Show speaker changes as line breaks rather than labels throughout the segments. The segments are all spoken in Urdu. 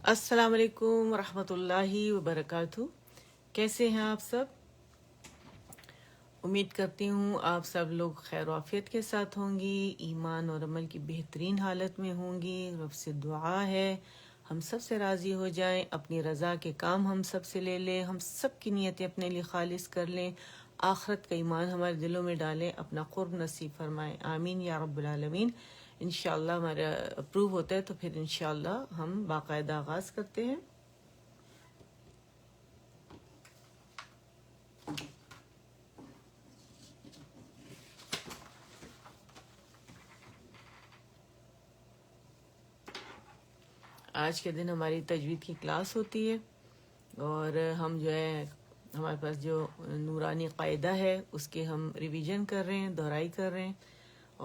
السلام علیکم ورحمۃ اللہ وبرکاتہ. کیسے ہیں آپ سب؟ امید کرتی ہوں آپ سب لوگ خیر و عافیت کے ساتھ ہوں گی، ایمان اور عمل کی بہترین حالت میں ہوں گی. رب سے دعا ہے ہم سب سے راضی ہو جائیں، اپنی رضا کے کام ہم سب سے لے لیں، ہم سب کی نیتیں اپنے لیے خالص کر لیں، آخرت کا ایمان ہمارے دلوں میں ڈالیں، اپنا قرب نصیب فرمائیں. آمین یا رب العالمین. انشاءاللہ ہمارا اپروو ہوتا ہے تو پھر انشاءاللہ ہم باقاعدہ آغاز کرتے ہیں. آج کے دن ہماری تجوید کی کلاس ہوتی ہے اور ہم جو ہے ہمارے پاس جو نورانی قاعدہ ہے اس کے ہم ریویژن کر رہے ہیں، دہرائی کر رہے ہیں،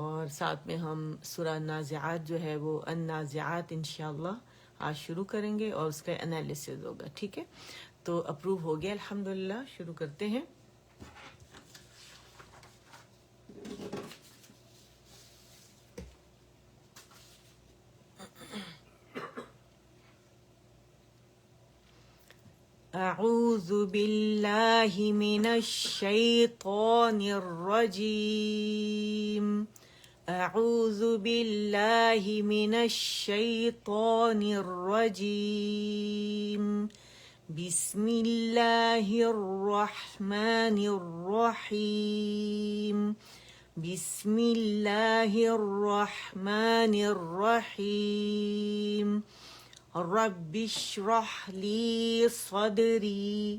اور ساتھ میں ہم سورہ نازعات جو ہے وہ النازعات انشاءاللہ آج شروع کریں گے اور اس کا انالیسز ہوگا. ٹھیک ہے، تو اپروو ہو گیا الحمدللہ. شروع کرتے ہیں. اعوذ باللہ من الشیطان الرجیم. اعوذ باللہ من الشیطان الرجیم. بسم اللہ الرحمن الرحیم. بسم اللہ الرحمن الرحیم. رب اشرح لی صدری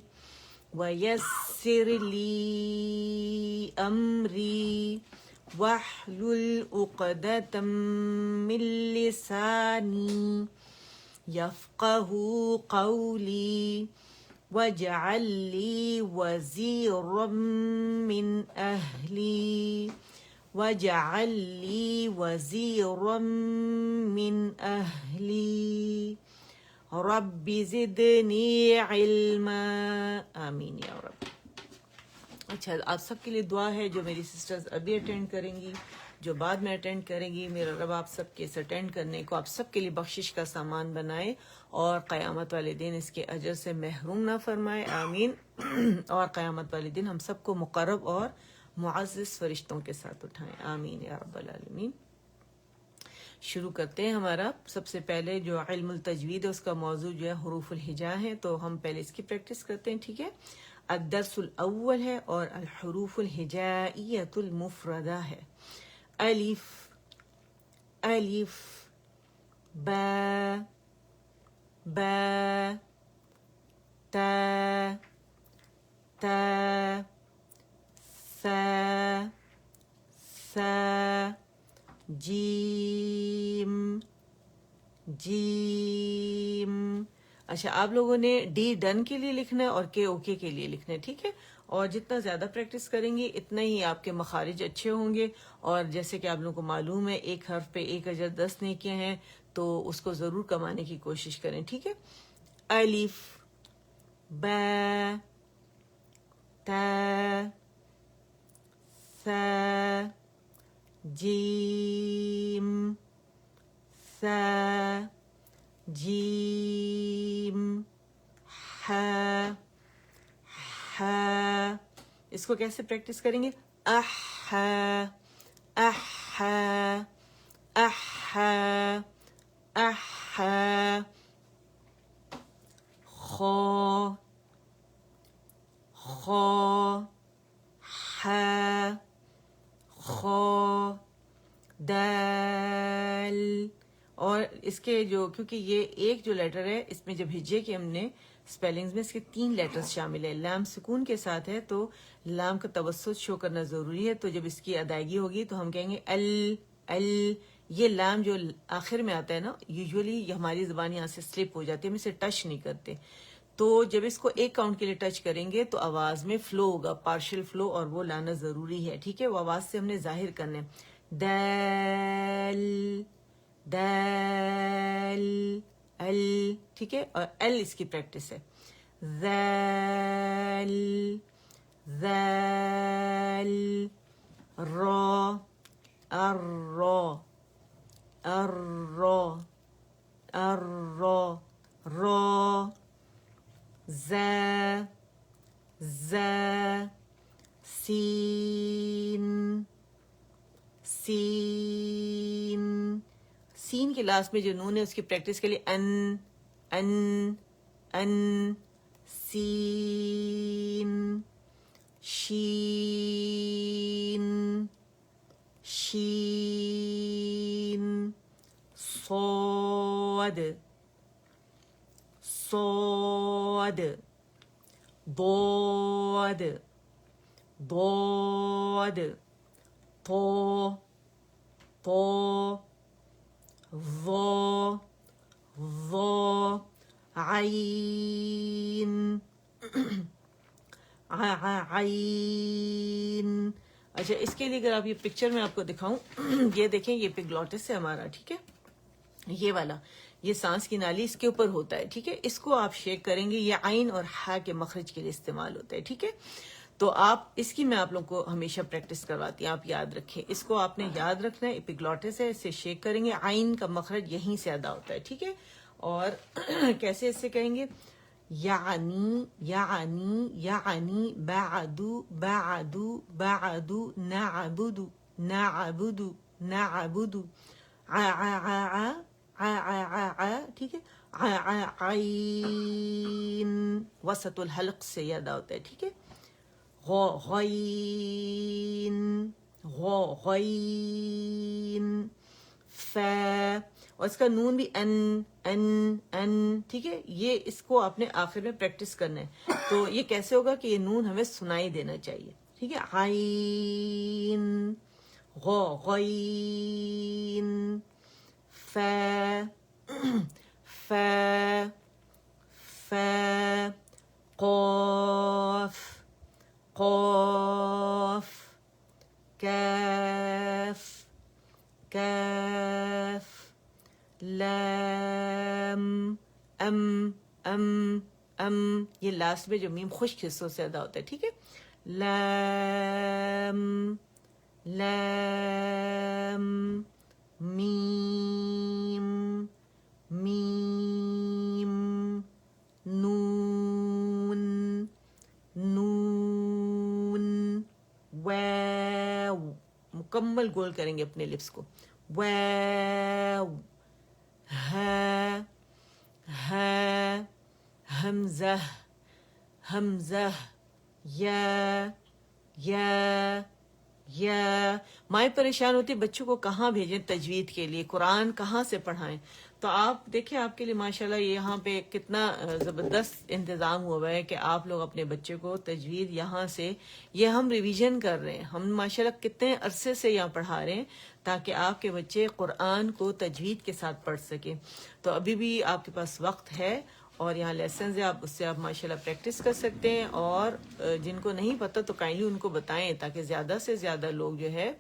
ویسر لی امری واحلل عقدۃ من لسانی یفقہوا قولی واجعل لی وزیرا من اہلی واجعل لی وزیرا من اہلی رب زدنی علما. آمین یا رب. اچھا، آپ سب کے لیے دعا ہے جو میری سسٹرز ابھی اٹینڈ کریں گی، جو بعد میں اٹینڈ کریں گی. میرا رب آپ سب کے اس اٹینڈ کرنے کو آپ سب کے لیے بخشش کا سامان بنائے اور قیامت والے دن اس کے اجر سے محروم نہ فرمائے. آمین. اور قیامت والے دن ہم سب کو مقرب اور معزز فرشتوں کے ساتھ اٹھائیں. آمین یا رب العالمین. شروع کرتے ہیں. ہمارا سب سے پہلے جو علم التجوید ہے اس کا موضوع جو ہے حروف الہجا ہے، تو ہم پہلے اس کی پریکٹس کرتے ہیں. ٹھیک ہے، الدرس الاول ہے اور الحروف الہجائیۃ المفردہ ہے. الف، الف، با، با، تا، تا، ثا، ثا، جیم، جیم. اچھا، آپ لوگوں نے ڈی ڈن کے لیے لکھنا ہے اور کے اوکے کے لیے لکھنا ہے. ٹھیک ہے، اور جتنا زیادہ پریکٹس کریں گے اتنا ہی آپ کے مخارج اچھے ہوں گے. اور جیسے کہ آپ لوگوں کو معلوم ہے ایک حرف پہ 1010 نیکیاں ہیں، تو اس کو ضرور کمانے کی کوشش کریں. ٹھیک ہے، الف، با، تا، ثا، جیم، ثا، جیم، ہا، ہا. اس کو کیسے پریکٹس کریں گے؟ احا، احا، احا، احا. خا، خا، حا، خا، دال. اور اس کے جو کیونکہ یہ ایک جو لیٹر ہے اس میں جب ہجے کے ہم نے اسپیلنگز میں اس کے 3 لیٹرز شامل ہیں. لام سکون کے ساتھ ہے تو لام کا توسط شو کرنا ضروری ہے. تو جب اس کی ادائیگی ہوگی تو ہم کہیں گے ال، ال. یہ لام جو آخر میں آتا ہے نا، یوزولی یہ ہماری زبان یہاں سے سلپ ہو جاتی ہے، ہم اسے ٹچ نہیں کرتے. تو جب اس کو ایک کاؤنٹ کے لیے ٹچ کریں گے تو آواز میں فلو ہوگا، پارشل فلو، اور وہ لانا ضروری ہے. ٹھیک ہے، وہ آواز سے ہم نے ظاہر کرنا ہے. دال، دال، ال. ٹھیک ہے، اور ال اس کی پریکٹس ہے. ذال، ذال، را، الرا، الرا، الرا، سین سین سین کے لاسٹ میں جو نون ہے اس کی پریکٹس کے لیے ان سین شین شین صاد صاد ضاد ضاد طا طا ظا ظا عین عین. اچھا اس کے لیے اگر آپ یہ پکچر میں آپ کو دکھاؤں یہ دیکھیں یہ ایپیگلوٹس ہے ہمارا, ٹھیک ہے, یہ والا یہ سانس کی نالی اس کے اوپر ہوتا ہے, ٹھیک ہے. اس کو آپ شیک کریں گے, یہ عین اور ہا کے مخرج کے لیے استعمال ہوتا ہے, ٹھیک ہے. تو آپ اس کی میں آپ لوگوں کو ہمیشہ پریکٹس کرواتی ہوں, آپ یاد رکھیں اس کو, آپ نے یاد رکھنا ہے. ایپیگلوٹس ہے, اسے شیک کریں گے, عین کا مخرج یہیں سے ادا ہوتا ہے, ٹھیک ہے. اور کیسے اس سے کہیں گے, یعنی یعنی یعنی بعدو بعدو بعدو نعبد نعبد نعبد ٹھیک ہے. عین وسط الحلق سے یہ ادا ہوتا ہے, ٹھیک ہے. غین غین فا, اور اس کا نون بھی ان, ٹھیک ہے. یہ اس کو آپ نے آخر میں پریکٹس کرنا ہے. تو یہ کیسے ہوگا کہ یہ نون ہمیں سنائی دینا چاہیے, ٹھیک ہے. عین غین فا فا فا قاف قاف کاف کاف لام ام, یہ لاسٹ میں جو میم خشک حصوں سے ادا ہوتا ہے, ٹھیک ہے. لام لام میم میم نون نون واو, مکمل گول کریں گے اپنے لپس کو. واو ہا ہا حمزہ حمزہ یا مائیں پریشان ہوتی بچوں کو کہاں بھیجیں تجوید کے لیے, قرآن کہاں سے پڑھائیں. تو آپ دیکھیں آپ کے لیے ماشاءاللہ یہاں پہ کتنا زبردست انتظام ہوا ہے کہ آپ لوگ اپنے بچے کو تجوید یہاں سے, یہ ہم ریویژن کر رہے ہیں, ہم ماشاءاللہ کتنے عرصے سے یہاں پڑھا رہے ہیں تاکہ آپ کے بچے قرآن کو تجوید کے ساتھ پڑھ سکیں. تو ابھی بھی آپ کے پاس وقت ہے اور یہاں لیسنز ہے, آپ اس سے آپ ماشاءاللہ پریکٹس کر سکتے ہیں. اور جن کو نہیں پتہ تو کائنڈلی ان کو بتائیں تاکہ زیادہ سے زیادہ لوگ جو ہے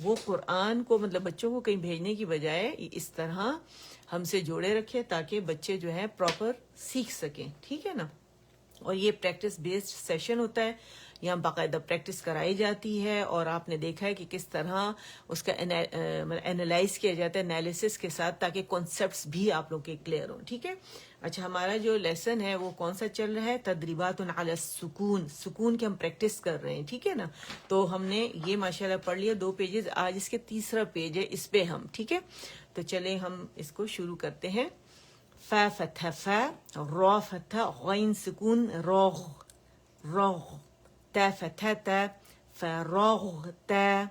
وہ قرآن کو, مطلب بچوں کو کہیں بھیجنے کی بجائے اس طرح ہم سے جوڑے رکھے تاکہ بچے جو ہے پراپر سیکھ سکیں, ٹھیک ہے نا. اور یہ پریکٹس بیسڈ سیشن ہوتا ہے, یہاں باقاعدہ پریکٹس کرائی جاتی ہے. اور آپ نے دیکھا ہے کہ کس طرح اس کا انالائز کیا جاتا ہے انالیسس کے ساتھ تاکہ کانسیپٹس بھی آپ لوگ کے کلیئر ہوں, ٹھیک ہے. اچھا ہمارا جو لیسن ہے وہ کون سا چل رہا ہے, تدریبات علی السکون, سکون کی ہم پریکٹس کر رہے ہیں, ٹھیک ہے نا. تو ہم نے یہ ماشاءاللہ پڑھ لیا 2 پیجز, آج اس کے 3را پیج ہے, اس پہ ہم, ٹھیک ہے. تو چلیں ہم اس کو شروع کرتے ہیں. فا فتح فا, را فتح غین سکون راغ راغ, تا فتح تا فراغتا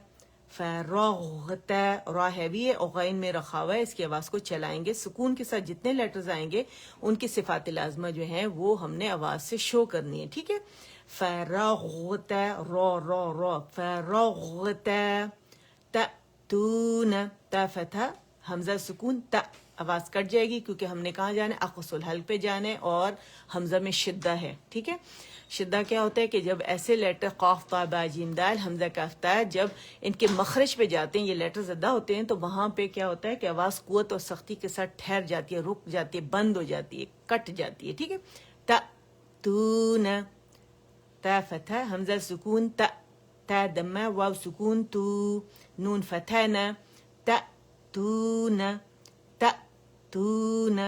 فراغتا, را ہیوی ہے اور غین میں رکھا ہوا ہے, اس کی آواز کو چلائیں گے. سکون کے ساتھ جتنے لیٹرز آئیں گے ان کی صفات لازمہ جو ہیں وہ ہم نے آواز سے شو کرنی ہے, ٹھیک ہے. فراغتا را را را فراغتا تأتون, تا فتح حمزہ سکون تا, آواز کٹ جائے گی کیونکہ ہم نے کہاں جانا ہے, اقص الحلق پہ جانا ہے اور حمزہ میں شدہ ہے, ٹھیک ہے. شدہ کیا ہوتا ہے کہ جب ایسے لیٹر قاف طا با جیم دال حمزہ کاف تا جب ان کے مخرج پہ جاتے ہیں, یہ لیٹرز ادا ہوتے ہیں, تو وہاں پہ کیا ہوتا ہے کہ آواز قوت اور سختی کے ساتھ ٹھہر جاتی ہے, رک جاتی ہے, بند ہو جاتی ہے, کٹ جاتی ہے, ٹھیک ہے. تا تون, تا فتح حمزہ سکون تا, تا دمہ واو سکون تو, نون فتح نا, تا تون تأتون,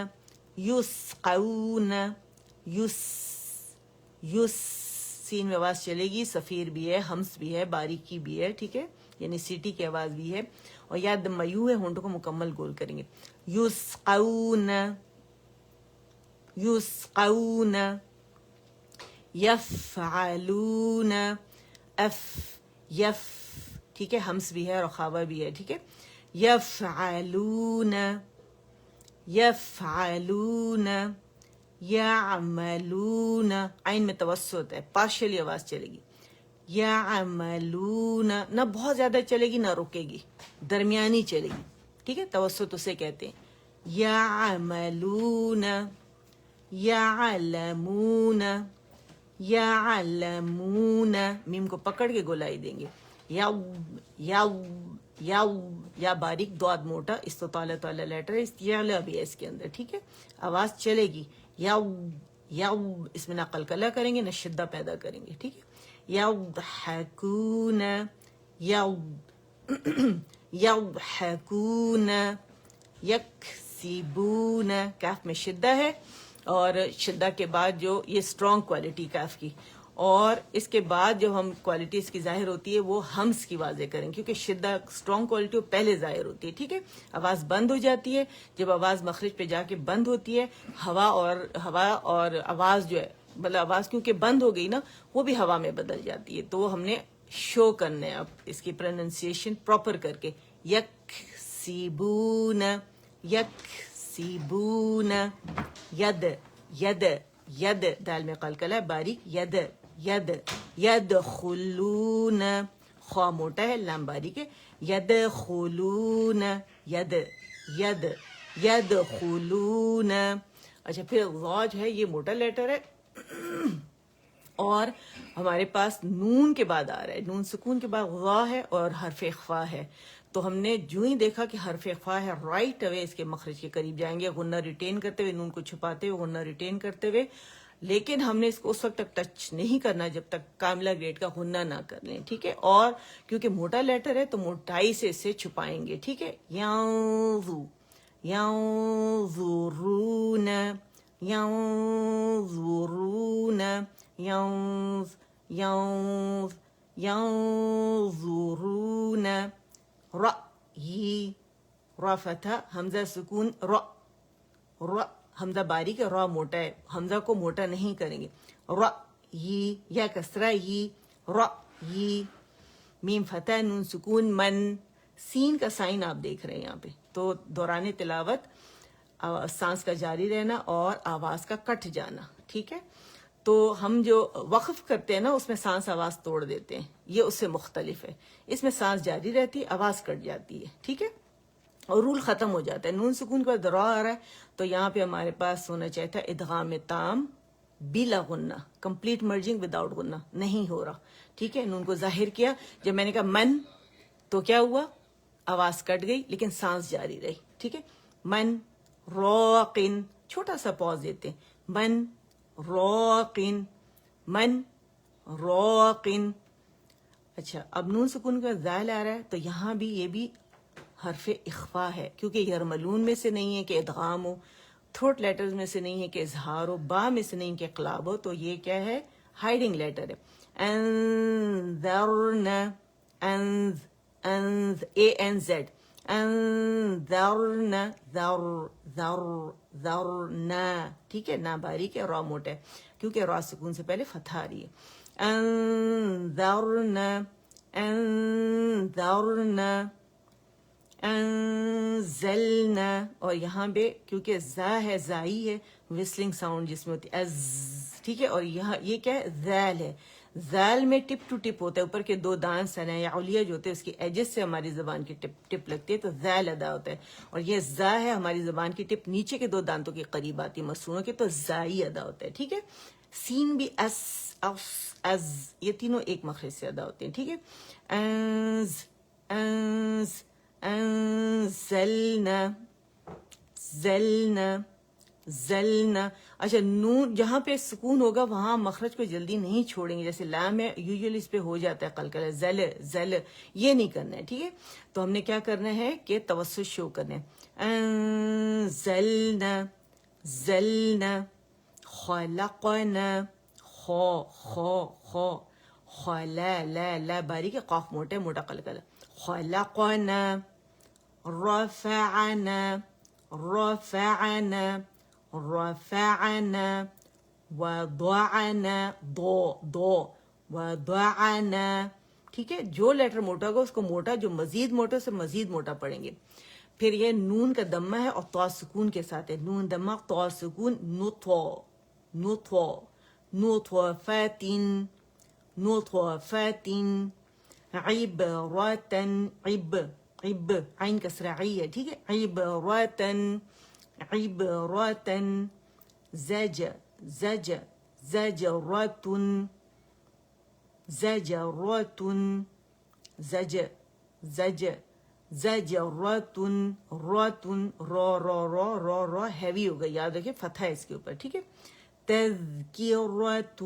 یسقون یس سین میں آواز چلے گی، صفیر بھی ہے، ہمس بھی ہے، باریکی بھی ہے، ٹھیک ہے، یعنی سیٹی کی آواز بھی ہے. اور یاد میو ہے، ہونٹوں کو مکمل گول کریں گے. یسقون، یسقون، یفعلون، اف، یف، ٹھیک ہے، ہمس بھی ہے اور خاوا بھی ہے، ٹھیک ہے. یفعلون، یفعلون، یعملون، عین میں توسط ہے، پارشلی آواز چلے گی. یعملون، نہ بہت زیادہ چلے گی نہ رکے گی، درمیانی چلے گی، ٹھیک ہے، توسط اسے کہتے ہیں. یعملون، یعلمون، یعلمون، میم کو پکڑ کے گولائی دیں گے. یو، یو، یو، یا باریک، دعاد موٹا، اس تو طالع طالع لیٹر ہے، استعلا بھی ہے اس کے اندر، ٹھیک ہے، آواز چلے گی. یو، یو، اس میں نہ قلقلہ کریں گے نہ شدہ پیدا کریں گے، ٹھیک ہے. یضحکون، یو، یضحکون، یکسبون، کاف میں شدہ ہے اور شدہ کے بعد جو یہ اسٹرانگ کوالٹی کاف کی، اور اس کے بعد جو ہم کوالٹی اس کی ظاہر ہوتی ہے وہ ہمس کی واضح کریں، کیونکہ شدہ اسٹرانگ کوالٹی وہ پہلے ظاہر ہوتی ہے، ٹھیک ہے. آواز بند ہو جاتی ہے، جب آواز مخرج پہ جا کے بند ہوتی ہے، ہوا اور آواز جو ہے، مطلب آواز کیونکہ بند ہو گئی نا، وہ بھی ہوا میں بدل جاتی ہے، تو وہ ہم نے شو کرنا ہے اب اس کی پروننسیشن پراپر کر کے. یکسبون، یکسبون، ید، ید، ید، دال میں قلقلہ ہے باریک، ید، ید، یدخلون، خوا موٹا ہے، لام باریک ہے. یدخلون، ید، ید، یدخلون. اچھا پھر غا جو ہے یہ موٹا لیٹر ہے اور ہمارے پاس نون کے بعد آ رہا ہے، نون سکون کے بعد غا ہے اور حرف اخفا ہے. تو ہم نے جو ہی دیکھا کہ حرف اخفا ہے، رائٹ اوے اس کے مخرج کے قریب جائیں گے، غنہ ریٹین کرتے ہوئے، نون کو چھپاتے ہوئے غنہ ریٹین کرتے ہوئے. لیکن ہم نے اس کو اس وقت تک ٹچ نہیں کرنا جب تک کاملہ گریڈ کا غنہ نہ کر لیں، ٹھیک ہے. اور کیونکہ موٹا لیٹر ہے تو موٹائی سے اسے چھپائیں گے، ٹھیک ہے. ینظو، ینظرون، ینظرون، ینظ، ینظ، ینظرون. رأی، را فتح، حمزہ سکون، را، را، حمزہ باریک ہے، را موٹا ہے، حمزہ کو موٹا نہیں کریں گے. رأی، یا کسرہ ی، رأی، میم فتح، نون سکون، من، سین کا سائن آپ دیکھ رہے ہیں یہاں پہ. تو دوران تلاوت سانس کا جاری رہنا اور آواز کا کٹ جانا، ٹھیک ہے. تو ہم جو وقف کرتے ہیں نا اس میں سانس آواز توڑ دیتے ہیں، یہ اس سے مختلف ہے. اس میں سانس جاری رہتی ہے، آواز کٹ جاتی ہے، ٹھیک ہے، اور رول ختم ہو جاتا ہے. نون سکون کا درا آ رہا ہے تو یہاں پہ ہمارے پاس ہونا چاہیے تھا ادغام تام بلا غنہ، کمپلیٹ مرجنگ وداؤٹ غنہ، نہیں ہو رہا، ٹھیک ہے. نون کو ظاہر کیا، جب میں نے کہا من تو کیا ہوا، آواز کٹ گئی لیکن سانس جاری رہی، ٹھیک ہے. من راقن، چھوٹا سا پاز دیتے ہیں، من راقن، من راقن. اچھا اب نون سکون کا زائل آ رہا ہے تو یہاں بھی یہ بھی حرف اخفا ہے، کیونکہ یرملون میں سے نہیں ہے کہ ادغام ہو، تھروٹ لیٹرز میں سے نہیں ہے کہ اظہار ہو، با میں سے نہیں کہ اقلاب ہو، تو یہ کیا ہے، ہائیڈنگ لیٹر ہے. انذرن، انذ، انذ، اے این زیڈ، انذرن، ذر، ذر، ذرنا، ٹھیک ہے. نا باریک ہے، را موٹا ہے کیونکہ را سکون سے پہلے فتح آ رہی ہے. انذرن، انذرن، انزلنا. اور یہاں پہ کیونکہ زا ہے، زائی ہے، وسلنگ ساؤنڈ جس میں ہوتی ہے از، ٹھیک ہے. اور یہاں یہ کیا ہے، ذال ہے. ذال میں ٹپ ٹو ٹپ ہوتا ہے، اوپر کے دو دان ثنا یا علیا جو ہوتے ہیں اس کی ایجز سے ہماری زبان کی ٹپ لگتی ہے تو ذال ادا ہوتا ہے. اور یہ زا ہے، ہماری زبان کی ٹپ نیچے کے دو دانتوں کے قریب آتی ہے مسونوں کے، تو زائی ادا ہوتا ہے، ٹھیک ہے. سین بھی اس، اس، از، یہ تینوں ایک مخرج سے ادا ہوتے ہیں، ٹھیک ہے. انز، انز، انزلنا، زلنا، زلنا. اچھا نون جہاں پہ سکون ہوگا وہاں مخرج کو جلدی نہیں چھوڑیں گے، جیسے لام ہے یوزلی اس پہ ہو جاتا ہے قلقلہ، زل، زل، یہ نہیں کرنا ہے، ٹھیک ہے. تو ہم نے کیا کرنا ہے کہ توسط شو کرنا ہے. انزلنا، زلنا، خلقنا، خو خو خو خلا لا لا باریک قاف موٹا موٹا قلقلہ خلقنا رفعنا رفعنا رفعنا وضعنا دو دو وضعنا. ٹھیک ہے، جو لیٹر موٹا ہوگا اس کو موٹا، جو مزید موٹا اسے مزید موٹا پڑھیں گے. پھر یہ نون کا دمہ ہے اور تو سکون کے ساتھ ہے، نون دمہ تو سکون نطو نطو نطفة نطفة عبرة عب عب عین کسرہ عی ہے. ٹھیک ہے، عبرة عبرة زج زج زجرة زجرة زج زج زجرة راتن رو رو رو رو رو ہیوی ہوگا، یاد رکھیں فتح ہے اس کے اوپر. ٹھیک ہے، تذکرة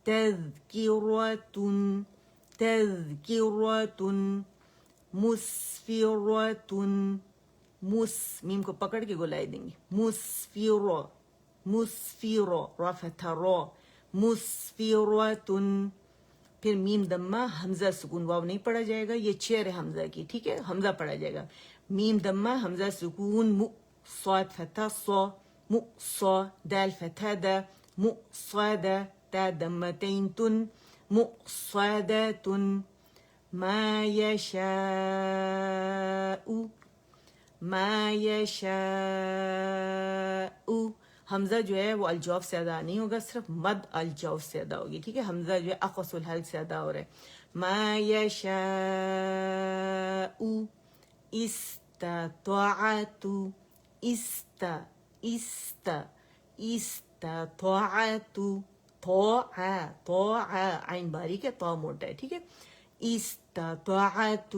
تذکرة تذکرة مسفرة میم کو پکڑ کے گلائے دیں گے، مسفرة مسفرة را فتح را مسفرة. پھر میم دمہ حمزہ سکون، واو نہیں پڑھا جائے گا، یہ چیر ہے حمزہ کی. ٹھیک ہے، حمزہ پڑھا جائے گا. میم دمہ حمزہ سکون م صاد فتح صا م صا دال فتح دا م صاد تا دمتین تن م صادات ما یشاء ما یشاء. حمزہ جو ہے وہ الجوف سے ادا نہیں ہوگا، صرف مد الجوف سے ادا ہوگی. ٹھیک ہے، حمزہ جو ہے اقص الحلق سے ادا ہو رہا ہے. ما یشاء استطاعت است است استطاعت تو عین باریک ہے، تو موٹا ہے. ٹھیک ہے، استطاعت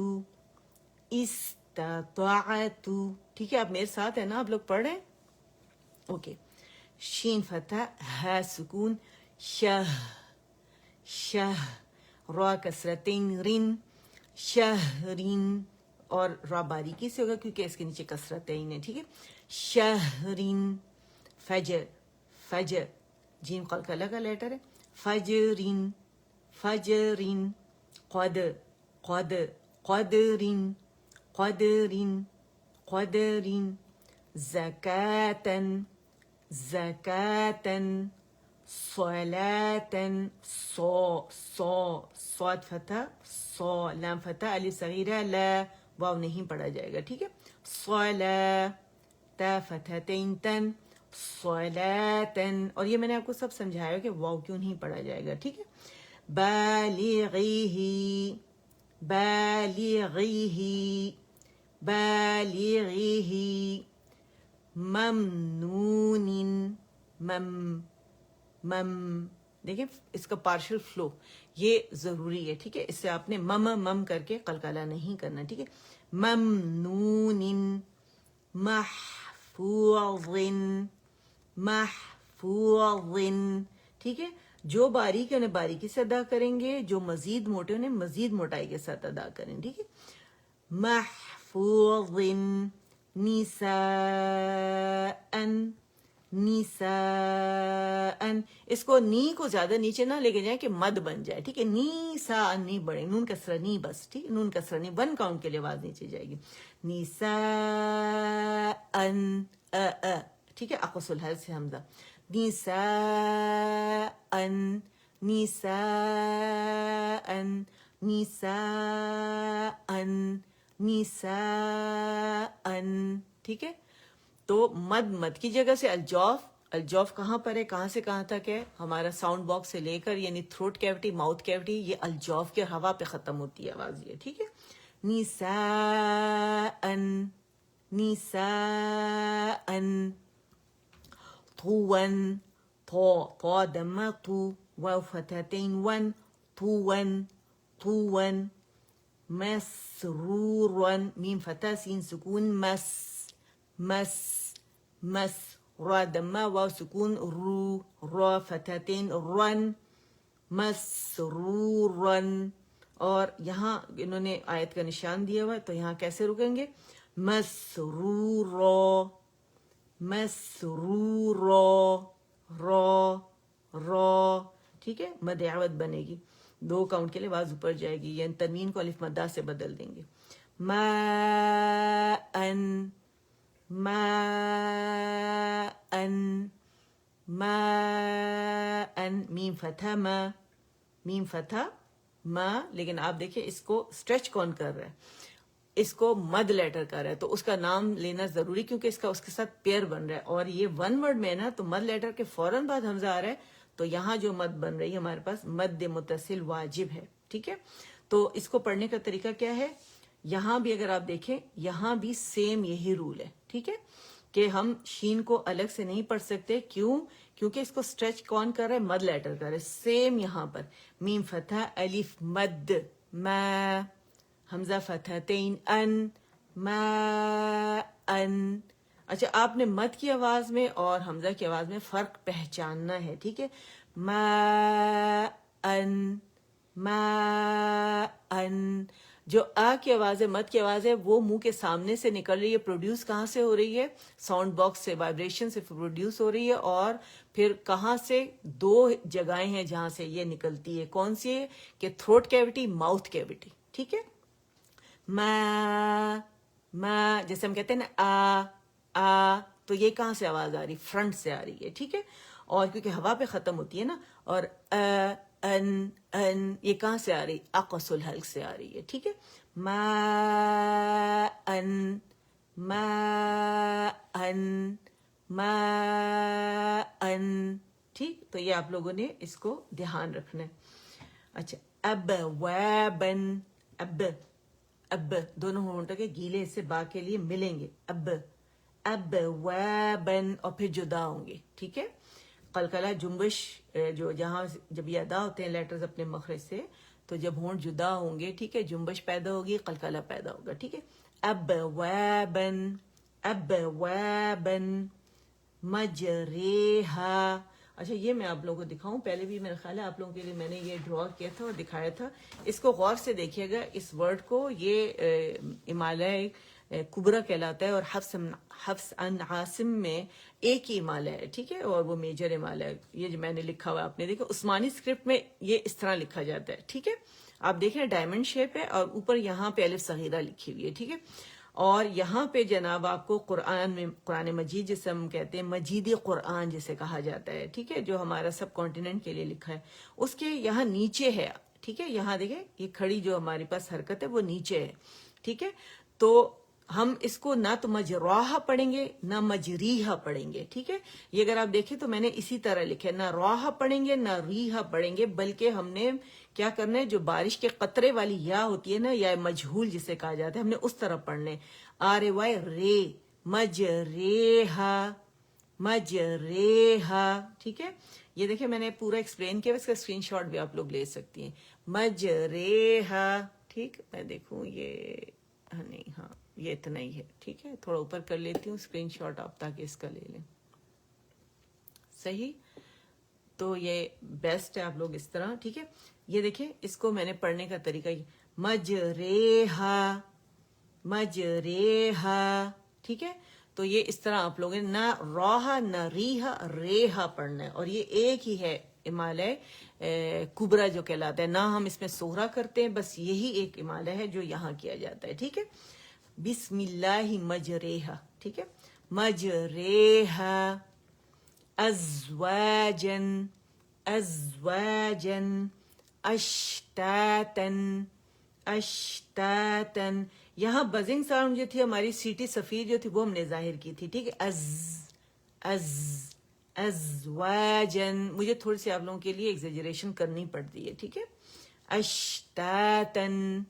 استطاعت. ٹھیک ہے، آپ میرے ساتھ ہیں نا، آپ لوگ پڑھ رہے ہیں؟ اوکے. شین فتح ہا سکون شہ شہ را کسرتین رن شہرین، اور را باریکی سے ہوگا کیونکہ اس کے نیچے کسرتین ہے. ٹھیک ہے، شہرین. فجر فجر جیم قلقلہ کا لیٹر ہے، فجرین فجرین. قدر قدر قدرین قدرین قدرین. زکاتن زکاتن صلاتن صو صو صاد فتح صو لام فتح علی صغیرہ لا واو نہیں پڑھا جائے گا. ٹھیک ہے، صلا تا فتحتین تن صلاتن. اور یہ میں نے آپ کو سب سمجھایا کہ واو کیوں نہیں پڑھا جائے گا. ٹھیک ہے، بالغیہ بالغیہ بالغیہ ممنون مم. دیکھیں اس کا پارشل فلو یہ ضروری ہے. ٹھیک ہے، اس سے آپ نے مم کر کے قلقلہ نہیں کرنا. ٹھیک ہے، ممنون محفوظ محفوظ. ٹھیک ہے، جو باریک ہے انہیں باریکی سے ادا کریں گے، جو مزید موٹے انہیں مزید موٹائی کے ساتھ ادا کریں. ٹھیک ہے، محفوظ. نساء نساء. اس کو نی کو زیادہ نیچے نہ لے کے جائیں کہ مد بن جائے. ٹھیک ہے، نیساء نہیں بڑھے، نون کسرہ نہیں بس. ٹھیک ہے، نون کسرہ نہیں، 1 کاؤنٹ کے لیے آواز نیچے جائے گی. نساء ٹھیک ہے، اقص الحلق سے حمزہ. نساء نساء نساء نساء. ٹھیک ہے، تو مد کی جگہ سے الجوف. الجوف کہاں پر ہے، کہاں سے کہاں تک ہے؟ ہمارا ساؤنڈ باکس سے لے کر یعنی تھروٹ کیوٹی، ماؤتھ کیوٹی، یہ الجوف کے ہوا پہ ختم ہوتی ہے آواز یہ. ٹھیک ہے، نساء نساء. طون تو دمہ تو واو فتحتین ون طون طون. مسرور میم فتح سین سکون مس مس مس. را دمہ واو سکون رو را فتحتین رن مسرورن. اور یہاں انہوں نے آیت کا نشان دیا ہوا ہے تو یہاں کیسے رکیں گے؟ مسرورو مسرورو رو رو, ٹھیک ہے, مد عوض بنے گی, 2 کاؤنٹ کے لیے آواز اوپر جائے گی, یعنی تنوین کو الف مدہ سے بدل دیں گے. ما ان, ما ان, ما ان, میم فتح ما, میم فتح ما, لیکن آپ دیکھیں اس کو اسٹریچ کون کر رہا ہے, اس کو مد لیٹر کر رہا ہے, تو اس کا نام لینا ضروری کیونکہ اس کا اس کے ساتھ پیئر بن رہا ہے, اور یہ ون ورڈ میں نا تو مد لیٹر کے فوراً بعد حمزہ آ رہا ہے, تو یہاں جو مد بن رہی ہے ہمارے پاس مد متصل واجب ہے, ٹھیک ہے. تو اس کو پڑھنے کا طریقہ کیا ہے, یہاں بھی اگر آپ دیکھیں یہاں بھی سیم یہی رول ہے, ٹھیک ہے, کہ ہم شین کو الگ سے نہیں پڑھ سکتے, کیوں, کیونکہ اس کو اسٹریچ کون کر رہا ہے, مد لیٹر کر رہا ہے. سیم یہاں پر میم فتح الف مد ما, حمزہ فتحتین ان, ما ان. اچھا, آپ نے مد کی آواز میں اور حمزہ کی آواز میں فرق پہچاننا ہے, ٹھیک ہے. ما ان, ما ان, جو آ کی آواز ہے, مد کی آواز ہے, وہ منہ کے سامنے سے نکل رہی ہے, پروڈیوس کہاں سے ہو رہی ہے, ساؤنڈ باکس سے, وائبریشن سے پروڈیوس ہو رہی ہے, اور پھر کہاں سے, 2 جگہیں ہیں جہاں سے یہ نکلتی ہے, کون سی ہے, کہ تھروٹ کیوٹی, ماؤتھ کیوٹی, ٹھیک ہے. ما, جیسے ہم کہتے ہیں نا آ, تو یہ کہاں سے آواز آ رہی, فرنٹ سے آ رہی ہے, ٹھیک ہے, اور کیونکہ ہوا پہ ختم ہوتی ہے نا, اور ان, یہ کہاں سے آ رہی, اقص الحلق سے آ رہی ہے, ٹھیک ہے. ما ان, ما ان, ما ان, ٹھیک. تو یہ آپ لوگوں نے اس کو دھیان رکھنا ہے. اچھا, اب وابن, اب دونوں ہونٹوں کے گیلے سے با کے لیے ملیں گے, اب وابن, اور پھر جدا ہوں گے, ٹھیک ہے. قلقلہ جنبش, جو جہاں جب یہ ادا ہوتے ہیں لیٹرز اپنے مخرج سے, تو جب ہونٹ جدا ہوں گے, ٹھیک ہے, جنبش پیدا ہوگی, قلقلہ پیدا ہوگا, ٹھیک ہے. اب وابن, اب وابن, مجریہا. اچھا, یہ میں آپ لوگوں کو دکھاؤں, پہلے بھی میرا خیال ہے آپ لوگوں کے لیے میں نے یہ ڈرا کیا تھا اور دکھایا تھا. اس کو غور سے دیکھیے گا, اس ورڈ کو, یہ امالہ کبرا کہلاتا ہے, اور حفص عن عاصم میں ایک ہی امالہ ہے, ٹھیک ہے, اور وہ میجر امالہ ہے. یہ جو میں نے لکھا ہوا آپ نے دیکھا, عثمانی اسکرپٹ میں یہ اس طرح لکھا جاتا ہے, ٹھیک ہے. آپ دیکھ رہے ہیں ڈائمنڈ شیپ ہے, اور اوپر یہاں پہ الف صغیرہ لکھی ہوئی ہے, ٹھیک ہے. اور یہاں پہ جناب آپ کو قرآن میں, قرآن مجید جسے ہم کہتے ہیں, مجیدی قرآن جسے کہا جاتا ہے, ٹھیک ہے, جو ہمارا سب کانٹیننٹ کے لیے لکھا ہے, اس کے یہاں نیچے ہے, ٹھیک ہے. یہاں دیکھیں یہ کھڑی جو ہمارے پاس حرکت ہے وہ نیچے ہے, ٹھیک ہے. تو ہم اس کو نہ تو مجراہا پڑھیں گے نہ مجریہا پڑھیں گے, ٹھیک ہے. یہ اگر آپ دیکھیں تو میں نے اسی طرح لکھا ہے, نہ راہا پڑھیں گے نہ ریہا پڑھیں گے, بلکہ ہم نے کیا کرنا ہے, جو بارش کے قطرے والی یا ہوتی ہے نا, یا مجہول جسے کہا جاتا ہے, ہم نے اس طرح پڑھنے, آر وائے رے, مجریہا, مجریہا, ٹھیک ہے. یہ دیکھیں میں نے پورا ایکسپلین کیا, اس کا اسکرین شاٹ بھی آپ لوگ لے سکتی ہیں, مجریہا, ٹھیک. میں دیکھوں یہ, نہیں, ہاں یہ اتنا ہی ہے, ٹھیک ہے. تھوڑا اوپر کر لیتی ہوں اسکرین شاٹ آپ, تاکہ اس کا لے لیں, صحیح. تو یہ بیسٹ ہے, آپ لوگ اس طرح, ٹھیک ہے. یہ دیکھیں اس کو میں نے پڑھنے کا طریقہ, مجریہا, مجریہا, ٹھیک ہے. تو یہ اس طرح آپ لوگوں نے نہ راہا نہ ریہا, ریہا پڑھنا ہے, اور یہ ایک ہی ہے امالہ کبرا جو کہلاتا ہے, نہ ہم اس میں سغرا کرتے ہیں, بس یہی ایک امالہ ہے جو یہاں کیا جاتا ہے, ٹھیک ہے. بسم اللہ مجریہا, ٹھیک ہے. مجریہا, ازواجن, ازواجن, اشتاتن, اشتاتن. یہاں بزنگ ساؤنڈ جو تھی ہماری, سیٹی صفیر جو تھی وہ ہم نے ظاہر کی تھی, ٹھیک ہے. ازواجن, مجھے تھوڑی سی آپ لوگوں کے لیے ایگزیجریشن کرنی پڑتی ہے, ٹھیک ہے. اشتاتن,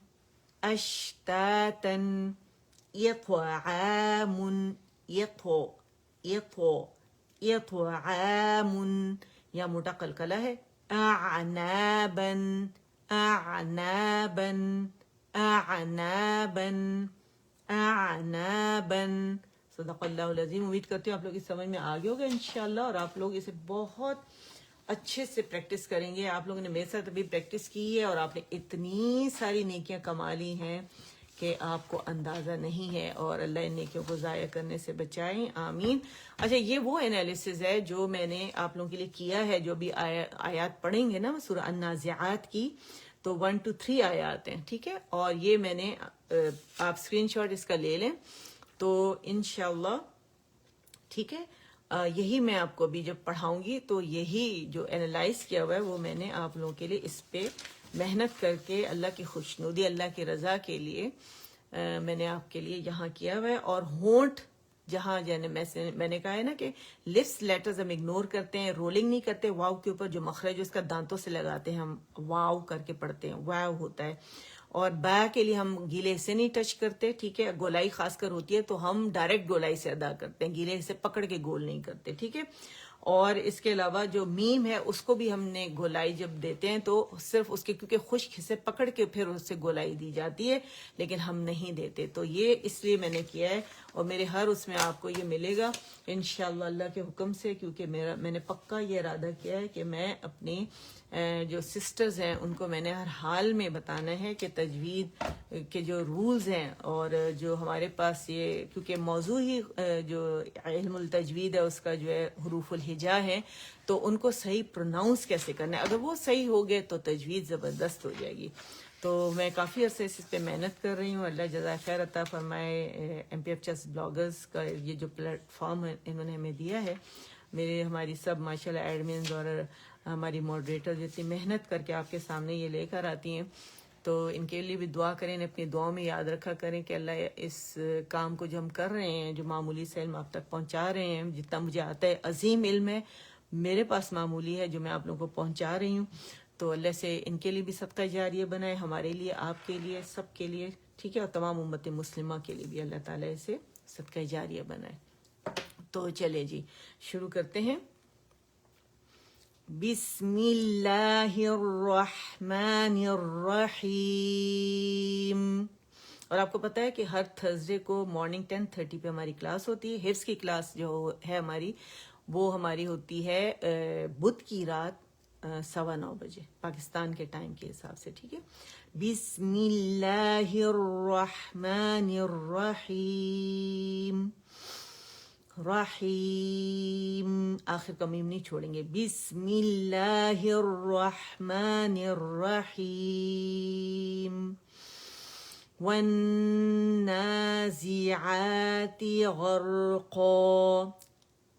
اشتاتن, اطعام, اطعام, یا موٹا قلقلہ ہے. اعنابا, اعنابا, اعنابا, اعنابا. صدق اللہ العظیم. امید کرتی ہوں آپ لوگ اس سمجھ میں آ گئے ہوگا انشاءاللہ, اور آپ لوگ اسے بہت اچھے سے پریکٹس کریں گے. آپ لوگوں نے میرے ساتھ ابھی پریکٹس کی ہے, اور آپ نے اتنی ساری نیکیاں کما لی ہیں کہ آپ کو اندازہ نہیں ہے، اور اللہ ان نیکیوں کو ضائع کرنے سے بچائیں، آمین۔ اچھا، یہ وہ انالیسز ہے جو میں نے آپ لوگوں کے لیے کیا ہے، جو بھی آیات پڑھیں گے نا سورہ النازعات کی، تو 1 to 3 آیات ہیں، ٹھیک ہے، اور یہ میں نے آپ اسکرین شاٹ اس کا لے لیں تو انشاءاللہ، ٹھیک ہے، یہی میں آپ کو ابھی جب پڑھاؤں گی تو یہی جو اینالائز کیا ہوا ہے وہ میں نے آپ لوگوں کے لیے اس پہ محنت کر کے اللہ کی خوشنودی، اللہ کی رضا کے لیے میں نے آپ کے لیے یہاں کیا ہوا ہے۔ اور ہونٹ جہاں یعنی میں نے کہا ہے نا کہ لپس لیٹرز ہم اگنور کرتے ہیں، رولنگ نہیں کرتے، واو کے اوپر جو مخرج اس کا دانتوں سے لگاتے ہیں، ہم واو کر کے پڑھتے ہیں، واو ہوتا ہے۔ اور با کے لیے ہم گیلے سے نہیں ٹچ کرتے، ٹھیک ہے، گولائی خاص کر ہوتی ہے تو ہم ڈائریکٹ گولائی سے ادا کرتے ہیں، گیلے سے پکڑ کے گول نہیں کرتے، ٹھیک ہے۔ اور اس کے علاوہ جو میم ہے اس کو بھی ہم نے گولائی جب دیتے ہیں تو صرف اس کے کیونکہ خشک حصے پکڑ کے پھر اس سے گولائی دی جاتی ہے، لیکن ہم نہیں دیتے، تو یہ اس لیے میں نے کیا ہے، اور میرے ہر اس میں آپ کو یہ ملے گا انشاءاللہ اللہ کے حکم سے، کیونکہ میں نے پکا یہ ارادہ کیا ہے کہ میں اپنی جو سسٹرز ہیں ان کو میں نے ہر حال میں بتانا ہے کہ تجوید کے جو رولز ہیں، اور جو ہمارے پاس یہ کیونکہ موضوع ہی جو علم التجوید ہے اس کا جو ہے حروف الہجا ہے، تو ان کو صحیح پروناؤنس کیسے کرنا ہے، اگر وہ صحیح ہو گئے تو تجوید زبردست ہو جائے گی۔ تو میں کافی عرصے سے اس پہ محنت کر رہی ہوں، اللہ جزائے خیر عطا فرمائے۔ M P F chess bloggers کا یہ جو پلیٹ فارم انہوں نے ہمیں دیا ہے، ہماری سب ماشاءاللہ ایڈمنز اور ہماری ماڈریٹر جتنی محنت کر کے آپ کے سامنے یہ لے کر آتی ہیں، تو ان کے لیے بھی دعا کریں، اپنی دعاؤں میں یاد رکھا کریں کہ اللہ اس کام کو جو ہم کر رہے ہیں، جو معمولی سے علم آپ تک پہنچا رہے ہیں، جتنا مجھے آتا ہے عظیم علم ہے میرے پاس، معمولی ہے جو میں آپ لوگوں کو پہنچا رہی ہوں، تو اللہ سے ان کے لیے بھی صدقہ جاریہ بنائے، ہمارے لیے، آپ کے لیے، سب کے لیے، ٹھیک ہے، اور تمام امت مسلمہ کے لیے بھی اللہ تعالیٰ اسے صدقہ جاریہ بنائے۔ تو چلے جی شروع کرتے ہیں۔ بسم اللہ الرحمن الرحیم۔ اور آپ کو پتا ہے کہ ہر تھرسڈے کو مارننگ 10:30 پہ ہماری کلاس ہوتی ہے، حفظ کی کلاس جو ہے ہماری، وہ ہماری ہوتی ہے بدھ کی رات 9:15 بجے پاکستان کے ٹائم کے حساب سے، ٹھیک ہے۔ بسم اللہ الرحمن الرحیم، رحیم آخر کا میم نہیں چھوڑیں گے، بسم اللہ الرحمن الرحیم، والنازعات غرقا،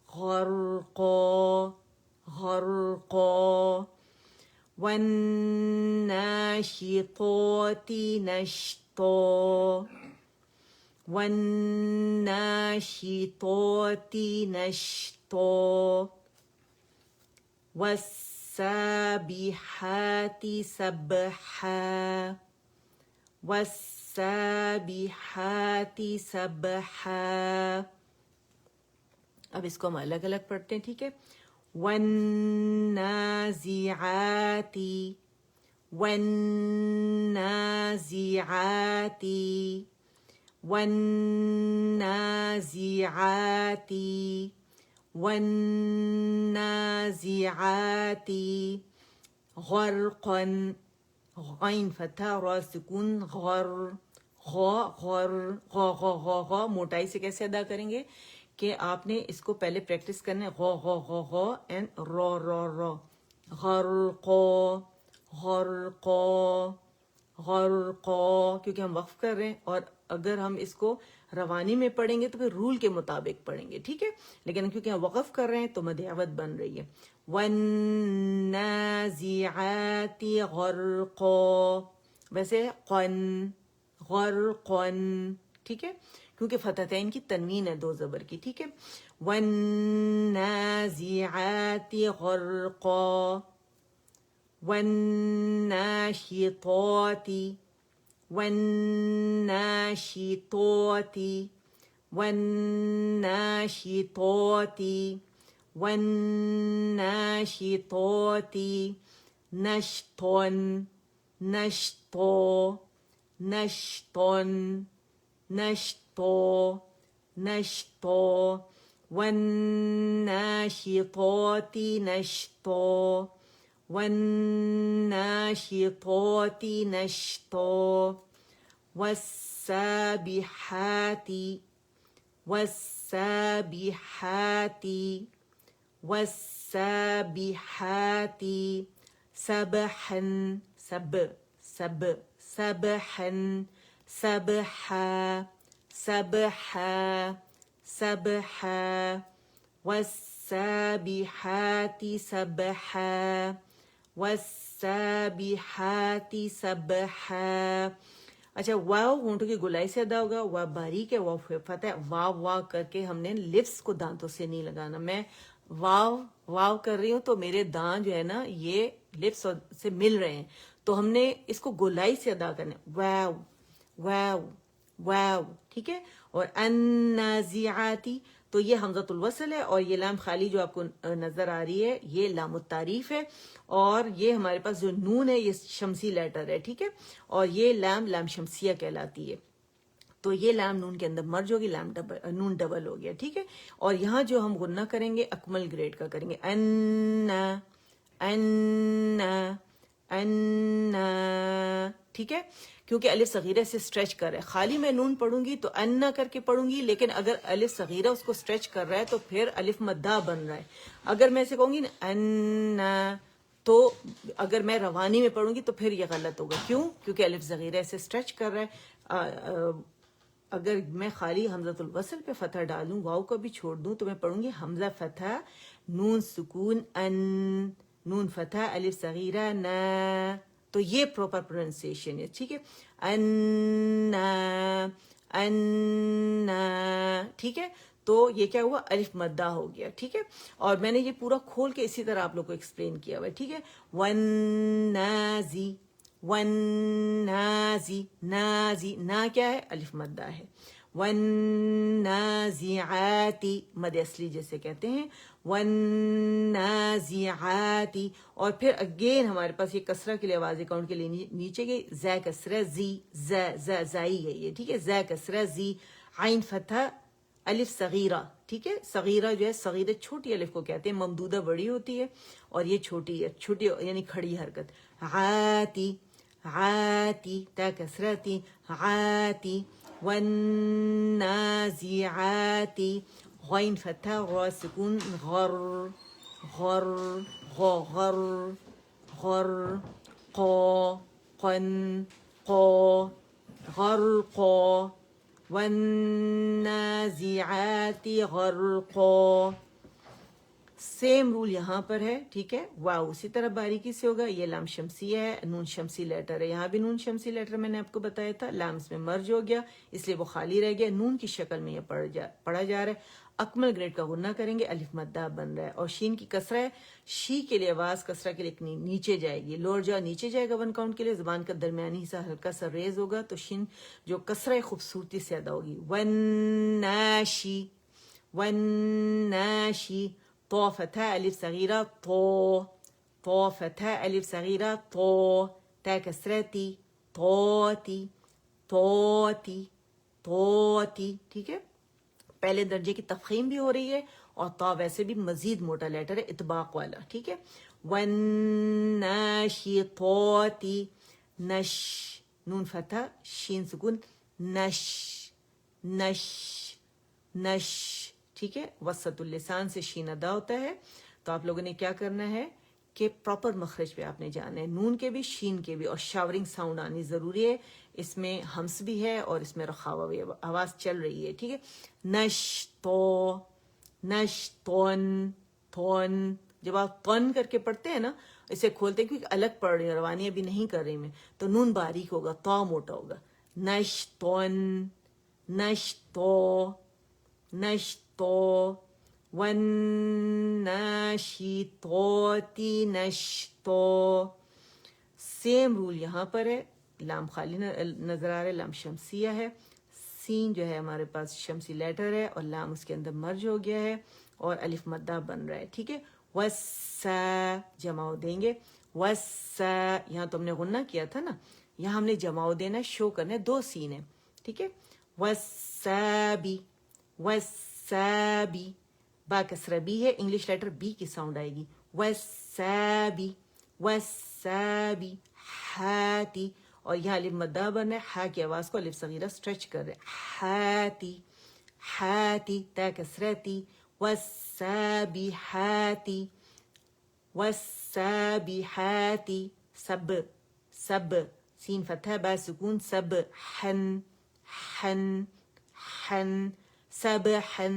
غرقا غرقا، والناشطات نشطا، والناشطات نشطا، والسابحات سبحا، والسابحات سبحا۔ اب اس کو ہم الگ الگ پڑھتے ہیں، ٹھیک ہے۔ والنازعات، والنازعات، والنازعات، والنازعات غرقا، غین فتح را سکون، غر، غا غر، غا غا غا غا، موٹائی سے کیسے ادا کریں گے کہ آپ نے اس کو پہلے پریکٹس کرنا ہے، غا غا غا غا اینڈ را را را، غرقا غرقا غرقا، کیونکہ ہم وقف کر رہے ہیں، اور اگر ہم اس کو روانی میں پڑھیں گے تو پھر رول کے مطابق پڑھیں گے، ٹھیک ہے، لیکن کیونکہ ہم وقف کر رہے ہیں تو مد عوض بن رہی ہے۔ والنازعات غرقا، ویسے قن، غرقن، ٹھیک ہے، کیونکہ فتحتین کی تنوین ہے 2 زبر کی، ٹھیک ہے۔ والنازعات غرقا، والناشطات، والناشطات، والناشطات، والناشطات نشطا، نشطا نشطا نشطا نشطا، والناشطات نشطا، والناشطات نشطا، والسابحات والسابحات والسابحات سبحا سبحا سبحا سبحا سبحا والسابحات سبحا والسابحات سبحا. اچھا واو ہونٹوں کی گولائی سے ادا ہوگا. واو باریک ہے, واو فتح. واو واو کر کے ہم نے لپس کو دانتوں سے نہیں لگانا. میں واو واو کر رہی ہوں تو میرے دانت جو ہے نا یہ لپس سے مل رہے ہیں, تو ہم نے اس کو گولائی سے ادا کرنا ہے. واو واو واو, ٹھیک ہے. اور النازعاتی تو یہ حمزۃ الوصل ہے, اور یہ لام خالی جو آپ کو نظر آ رہی ہے یہ لام التعریف ہے, اور یہ ہمارے پاس جو نون ہے یہ شمسی لیٹر ہے, ٹھیک ہے. اور یہ لام شمسیہ کہلاتی ہے. تو یہ لام نون کے اندر مرج ہوگی, نون ڈبل ہو گیا, ٹھیک ہے. اور یہاں جو ہم غنہ کریں گے اکمل گریڈ کا کریں گے. ان ٹھیک ہے, کیونکہ الف صغیرہ سے اسٹریچ کر رہا ہے. خالی میں نون پڑھوں گی تو ان کر کے پڑھوں گی, لیکن اگر الف صغیرہ اس کو اسٹریچ کر رہا ہے تو پھر الف مدہ بن رہا ہے. اگر میں اسے کہوں گی نا ان, تو اگر میں روانی میں پڑھوں گی تو پھر یہ غلط ہوگا. کیوں؟ کیونکہ الف صغیرہ سے اسٹریچ کر رہا ہے. اگر میں خالی حمزۃ الوصل پہ فتح ڈالوں, واو کو بھی چھوڑ دوں, تو میں پڑھوں گی حمزہ فتح نون سکون ان, نون فتح الف صغیرہ نا. تو یہ پراپر پروننسیشن ہے, ٹھیک ہے. ان ٹھیک ہے. تو یہ کیا ہوا, الف مدہ ہو گیا, ٹھیک ہے. اور میں نے یہ پورا کھول کے اسی طرح آپ لوگ کو ایکسپلین کیا ہوا ہے, ٹھیک ہے. والنازی والنازی, نازی نا کیا ہے, الف مدہ ہے. والنازعاتی مد اصلی جیسے کہتے ہیں, والنازعاتی. اور پھر اگین ہمارے پاس یہ کسرہ کے لیے آواز کاؤنٹ کے لیے نیچے گئی, زا کسرہ زی, زائی ہے یہ, ٹھیک ہے. زا کسرہ زی, عین فتح الف صغیرہ, ٹھیک ہے. صغیرہ جو ہے, صغیرہ چھوٹی الف کو کہتے ہیں, ممدودہ بڑی ہوتی ہے اور یہ چھوٹی ہے, چھوٹی یعنی کھڑی حرکت. عاتی عاتی تا کسرتی عاتی. والنازعاتی غین فتح غا سکون غر غر غر غر قا قن قا غرقا والنازعات غرقا. سیم رول یہاں پر ہے, ٹھیک ہے. واو اسی طرح باریکی سے ہوگا. یہ لام شمسیہ ہے, نون شمسی لیٹر ہے, یہاں بھی نون شمسی لیٹر میں نے آپ کو بتایا تھا. لام اس میں مرج ہو گیا, اس لیے وہ خالی رہ گیا. نون کی شکل میں یہ پڑھا جا رہا ہے. اکمل گریڈ کا غنہ کریں گے, الف مدہ بن رہا ہے. اور شین کی کسرہ ہے, شی کے لیے آواز کسرہ کے لیے نیچے جائے گی, لوور جا نیچے جائے گا ون کاؤنٹ کے لیے. زبان کا درمیانی حصہ ہلکا سا ریز ہوگا, تو شین جو کسرہ خوبصورتی سے ادا ہوگی. والناشی والناشی, طا فتح الف صغیرہ طا, طا فتح الف صغیرہ طا, تا کسرتی طاتی طاتی طاتی, ٹھیک ہے. پہلے درجے کی تفخیم بھی ہو رہی ہے, اور طا ویسے بھی مزید موٹا لیٹر ہے, اطباق والا, ٹھیک ہے. والناشطات نش, نون فتح شین سکون نش نش نش, ٹھیک ہے. وسط اللسان سے شین ادا ہوتا ہے. تو آپ لوگوں نے کیا کرنا ہے کہ پراپر مخرج پہ آپ نے جانا ہے, نون کے بھی شین کے بھی, اور شاورنگ ساؤنڈ آنی ضروری ہے. اس میں ہمس بھی ہے اور اس میں رخاوہ بھی ہے, آواز چل رہی ہے, ٹھیک ہے. نشطو نشطن تھون, جب آپ تن کر کے پڑھتے ہیں نا, اسے کھولتے ہیں کیونکہ الگ پڑھ رہی ہیں, روانی ابھی نہیں کر رہی میں, تو نون باریک ہوگا, تا موٹا ہوگا. نشطن نشطو نشطو والناشطات نشطو. سیم رول یہاں پر ہے. لام خالی نظر آ رہا ہے, لام شمسیہ ہے. سین جو ہے ہمارے پاس شمسی لیٹر ہے, اور لام اس کے اندر مرج ہو گیا ہے, اور الف مدہ بن رہا ہے, ٹھیک ہے. وسا جماؤ دیں گے, وسا. یہاں تو ہم نے غنہ کیا تھا نا, یہاں ہم نے جماؤ دینا شو کرنا ہے, دو سین ہے, ٹھیک ہے. وسابی وسابی, با کسرہ بی ہے, انگلش لیٹر بی کی ساؤنڈ آئے گی. وسابی وسابی ہاتی, اور یہ الف مدہ بن ہے، ہا کی آواز کو الف صغیرہ اسٹریچ کر رہے ہاتی ہاتی، تا کسرتی، والسابحاتی والسابحاتی، سب سب، سین فتح با سکون، سب حن حن حن، سبحا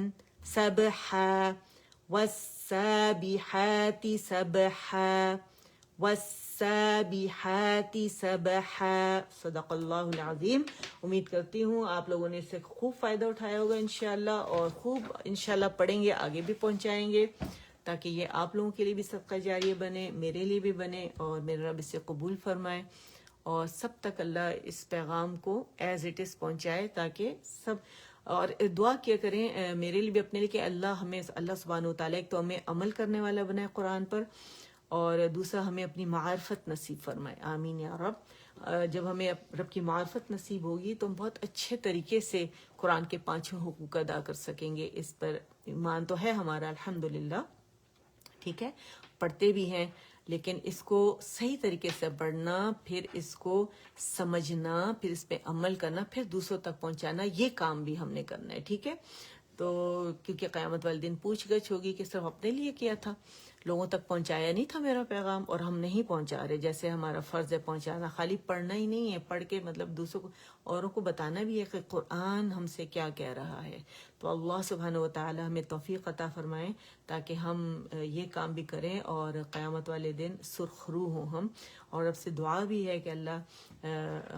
سبحا، والسابحات سبحا والسابحات سبحا۔ صدق اللہ العظیم۔ امید کرتی ہوں آپ لوگوں نے اس سے خوب فائدہ اٹھایا ہوگا انشاءاللہ، اور خوب انشاءاللہ پڑھیں گے، آگے بھی پہنچائیں گے، تاکہ یہ آپ لوگوں کے لیے بھی صدقہ جاریہ بنے، میرے لیے بھی بنے، اور میرے رب اسے قبول فرمائے، اور سب تک اللہ اس پیغام کو ایز اٹ از پہنچائے، تاکہ سب، اور دعا کیا کریں میرے لیے بھی، اپنے لیے، کہ اللہ ہمیں، اللہ سبحانہ و تعالیٰ ایک تو ہمیں عمل کرنے والا بنائے قرآن پر، اور دوسرا ہمیں اپنی معرفت نصیب فرمائے، آمین یا رب۔ جب ہمیں رب کی معرفت نصیب ہوگی تو ہم بہت اچھے طریقے سے قرآن کے 5 حقوق ادا کر سکیں گے۔ اس پر ایمان تو ہے ہمارا الحمدللہ، ٹھیک ہے، پڑھتے بھی ہیں، لیکن اس کو صحیح طریقے سے پڑھنا، پھر اس کو سمجھنا، پھر اس پہ عمل کرنا، پھر دوسروں تک پہنچانا، یہ کام بھی ہم نے کرنا ہے، ٹھیک ہے۔ تو کیونکہ قیامت والے دن پوچھ گچھ ہوگی کہ صرف اپنے لیے کیا تھا، لوگوں تک پہنچایا نہیں تھا میرا پیغام، اور ہم نہیں پہنچا رہے جیسے ہمارا فرض ہے پہنچانا۔ خالی پڑھنا ہی نہیں ہے، پڑھ کے مطلب دوسروں کو، اوروں کو بتانا بھی ہے کہ قرآن ہم سے کیا کہہ رہا ہے۔ تو اللہ سبحانہ و تعالی ہمیں توفیق عطا فرمائے تاکہ ہم یہ کام بھی کریں، اور قیامت والے دن سرخرو ہوں ہم۔ اور اب سے دعا بھی ہے کہ اللہ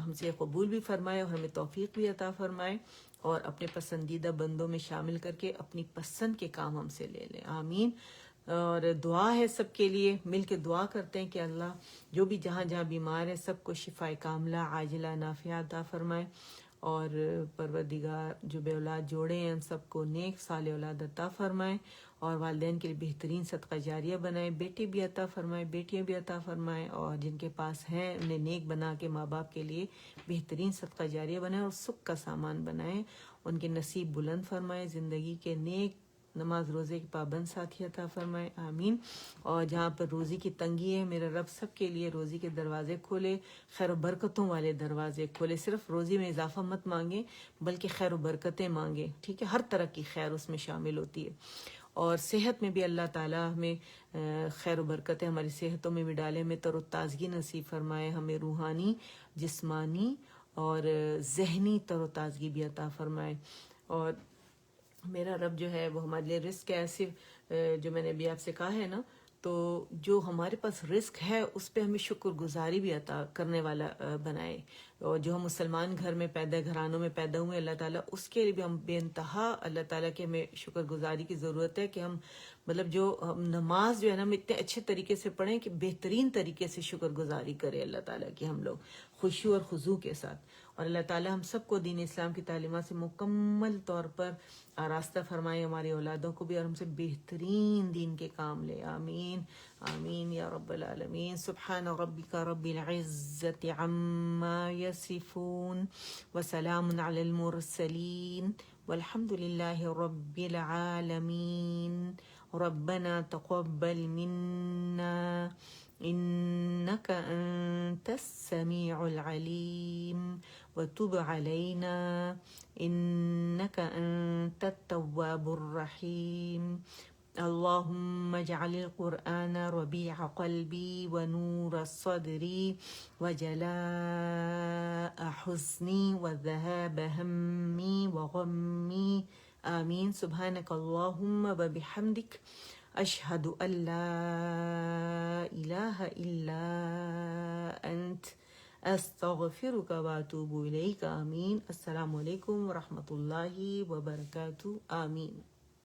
ہم سے قبول بھی فرمائے، اور ہمیں توفیق بھی عطا فرمائے، اور اپنے پسندیدہ بندوں میں شامل کر کے اپنی پسند کے کام ہم سے لے لیں، آمین۔ اور دعا ہے سب کے لیے، مل کے دعا کرتے ہیں کہ اللہ جو بھی جہاں جہاں بیمار ہے سب کو شفاء کاملہ عاجلہ نافعہ عطا فرمائے، اور پروردگار جو بے اولاد جوڑے ہیں ان سب کو نیک صالح اولاد عطا فرمائے، اور والدین کے لیے بہترین صدقہ جاریہ بنائے، بیٹے بھی عطا فرمائے، بیٹیاں بھی عطا فرمائے، اور جن کے پاس ہیں انہیں نیک بنا کے ماں باپ کے لیے بہترین صدقہ جاریہ بنائے، اور سکھ کا سامان بنائے، ان کے نصیب بلند فرمائے، زندگی کے نیک نماز روزے کے پابند ساتھی عطا فرمائے، آمین۔ اور جہاں پر روزی کی تنگی ہے میرا رب سب کے لیے روزی کے دروازے کھولے، خیر و برکتوں والے دروازے کھولے، صرف روزی میں اضافہ مت مانگے بلکہ خیر و برکتیں مانگے، ٹھیک ہے، ہر طرح کی خیر اس میں شامل ہوتی ہے، اور صحت میں بھی اللہ تعالیٰ ہمیں خیر و برکتیں ہماری صحتوں میں بھی ڈالے، ہمیں تر و تازگی نصیب فرمائے، ہمیں روحانی، جسمانی اور ذہنی تر و تازگی بھی عطا فرمائے، اور میرا رب جو ہے وہ ہمارے لیے رزق ایسے، جو میں نے ابھی آپ سے کہا ہے نا، تو جو ہمارے پاس رزق ہے اس پہ ہمیں شکر گزاری بھی عطا کرنے والا بنائے، اور جو ہم مسلمان گھر میں پیدا، گھرانوں میں پیدا ہوئے اللہ تعالیٰ اس کے لیے بھی ہم بے انتہا اللہ تعالیٰ کے ہمیں شکر گزاری کی ضرورت ہے، کہ ہم مطلب جو ہم نماز جو ہے نا ہم اتنے اچھے طریقے سے پڑھیں کہ بہترین طریقے سے شکر گزاری کرے اللہ تعالیٰ کی ہم لوگ، خشوع اور خضوع کے ساتھ، اور اللہ تعالیٰ ہم سب کو دین اسلام کی تعلیمات سے مکمل طور پر آراستہ فرمائے، ہماری اولادوں کو بھی، اور ہم سے بہترین دین کے کام لے، آمین آمین یا رب العالمین۔ سبحان ربک رب العزت عما یصفون، وسلام علی المرسلین، والحمد للہ رب العالمین۔ ربنا تقبل منا إنك أنت السميع العليم وتب علينا إنك أنت التواب الرحيم اللهم اجعل القرآن ربيع قلبي ونور صدري وجلاء حزني وذهاب همي وغمي آمين سبحانك اللهم وبحمدك أشهد أن لا إله إلا أنت أستغفرك وأتوب إليك آمين۔ السلام علیکم ورحمۃ اللہ وبرکاتہ، آمین۔